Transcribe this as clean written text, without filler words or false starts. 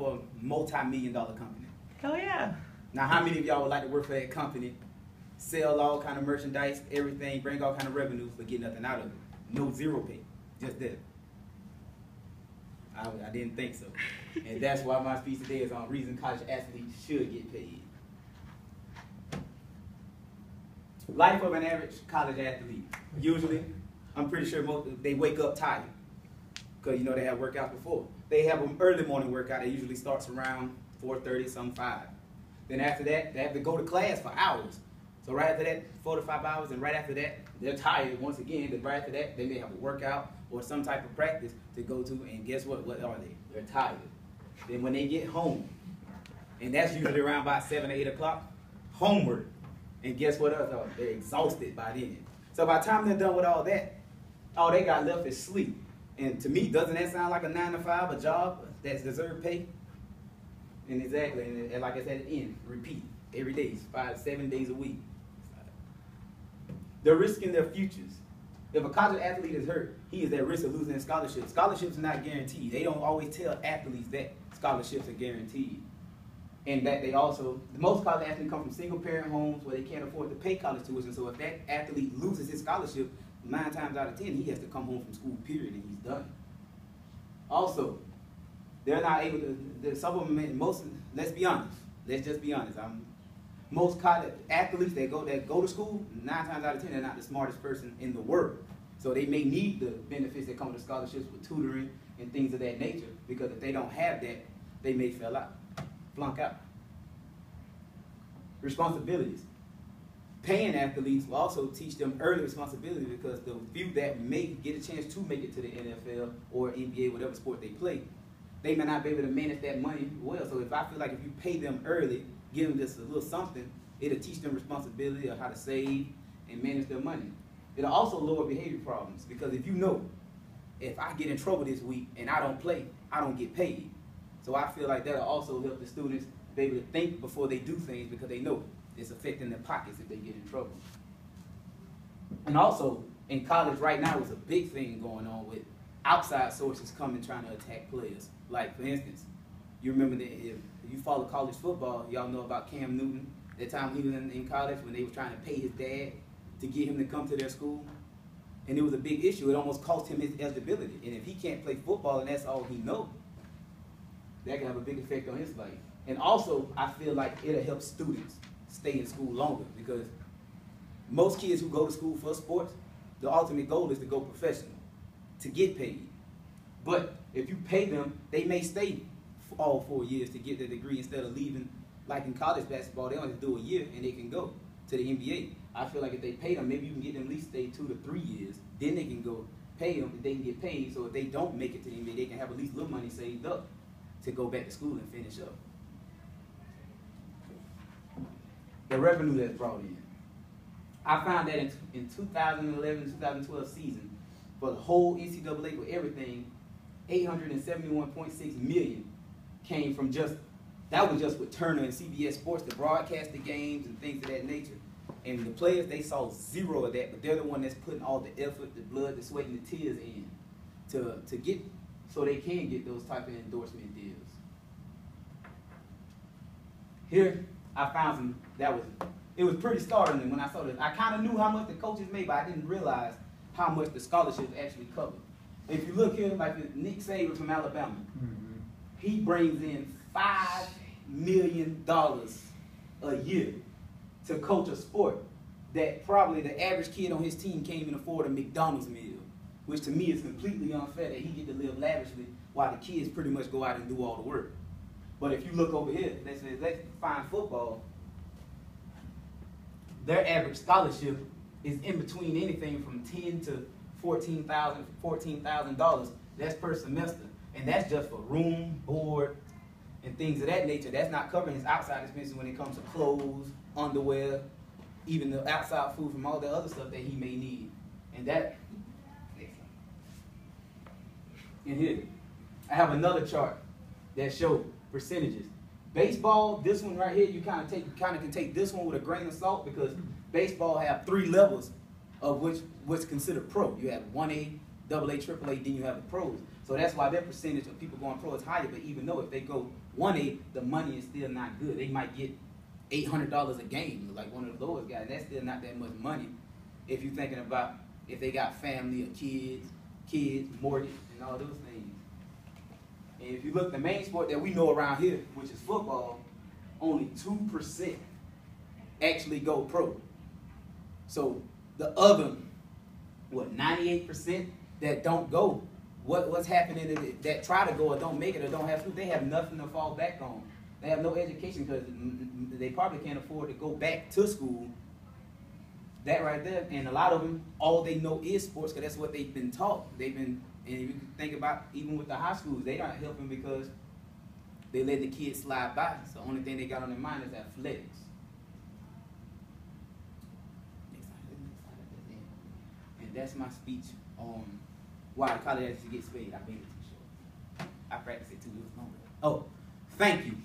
for a multi-million-dollar company. Hell yeah. Now, how many of y'all would like to work for that company, sell all kind of merchandise, everything, bring all kind of revenue, but get nothing out of it? No zero pay, just that. I didn't think so. And that's why my speech today is on reason college athletes should get paid. Life of an average college athlete. Usually, I'm pretty sure they wake up tired because you know they have workouts before. They have an early morning workout that usually starts around 4:30, some 5. Then after that, they have to go to class for hours. So right after that, 4 to 5 hours, and right after that, they're tired once again. Then right after that, they may have a workout or some type of practice to go to, and guess what? What are they? They're tired. Then when they get home, and that's usually around about 7 or 8 o'clock, homework. And guess what else? They're exhausted by then. So by the time they're done with all that, all they got left is sleep. And to me, doesn't that sound like a 9 to 5, a job that's deserved pay? And exactly, and like I said at the end, repeat every day, 5 to 7 days a week. They're risking their futures. If a college athlete is hurt, he is at risk of losing his scholarship. Scholarships are not guaranteed. They don't always tell athletes that scholarships are guaranteed. And that they also, most college athletes come from single-parent homes where they can't afford to pay college tuition. So if that athlete loses his scholarship, 9 times out of 10, he has to come home from school, period, and he's done. Also, they're not able to, some of them, most, let's be honest. Let's just be honest. Most college athletes that go to school, 9 times out of 10, they're not the smartest person in the world. So they may need the benefits that come with scholarships with tutoring and things of that nature, because if they don't have that, they may flunk out. Responsibilities. Paying athletes will also teach them early responsibility, because the few that may get a chance to make it to the NFL or NBA, whatever sport they play, they may not be able to manage that money well. So if I feel like if you pay them early, give them just a little something, it'll teach them responsibility of how to save and manage their money. It'll also lower behavior problems, because if you know, if I get in trouble this week and I don't play, I don't get paid. So I feel like that'll also help the students be able to think before they do things, because they know it's affecting their pockets if they get in trouble. And also, in college right now, there's a big thing going on with outside sources coming trying to attack players. Like, for instance, you remember that if you follow college football, y'all know about Cam Newton, that time he was in college when they were trying to pay his dad to get him to come to their school. And it was a big issue. It almost cost him his eligibility. And if he can't play football and that's all he knows, that can have a big effect on his life. And also, I feel like it'll help students stay in school longer, because most kids who go to school for sports, the ultimate goal is to go professional, to get paid. But if you pay them, they may stay for all 4 years to get their degree instead of leaving. Like in college basketball, they only do a year and they can go to the NBA. I feel like if they pay them, maybe you can get them at least stay 2 to 3 years. Then they can go pay them, they can get paid. So if they don't make it to the NBA, they can have at least a little money saved up to go back to school and finish up. The revenue that's brought in. I found that in 2011-2012 season, for the whole NCAA with everything, $871.6 million came from that was just with Turner and CBS Sports to broadcast the games and things of that nature. And the players, they saw zero of that, but they're the one that's putting all the effort, the blood, the sweat, and the tears in to get, so they can get those type of endorsement deals. Here, I found some, it was pretty startling when I saw this. I kind of knew how much the coaches made, but I didn't realize how much the scholarships actually covered. If you look here, like Nick Saban from Alabama, he brings in $5 million a year to coach a sport that probably the average kid on his team can't even afford a McDonald's meal, which to me is completely unfair that he get to live lavishly while the kids pretty much go out and do all the work. But if you look over here, let's find football, their average scholarship is in between anything from $10,000 to $14,000. That's per semester. And that's just for room, board, and things of that nature. That's not covering his outside expenses when it comes to clothes, underwear, even the outside food from all the other stuff that he may need. And that, and here, I have another chart that shows percentages. Baseball, this one right here, you kind of can take this one with a grain of salt, because baseball have 3 levels of what's considered pro. You have 1A, AA, AAA, then you have the pros. So that's why their percentage of people going pro is higher. But even though if they go 1A, the money is still not good. They might get $800 a game, like one of the lowest guys. That's still not that much money if you're thinking about if they got family or kids, mortgage, and all those things. And if you look, the main sport that we know around here, which is football, only 2% actually go pro. So the other, 98% that don't go, what's happening that try to go or don't make it or don't have food, they have nothing to fall back on. They have no education because they probably can't afford to go back to school. That right there, and a lot of them, all they know is sports because that's what they've been taught. And you can think about even with the high schools, they aren't helping because they let the kids slide by. So the only thing they got on their mind is athletics. And that's my speech on why the college actually gets paid. I made it too short. I practiced it too long. Oh, thank you.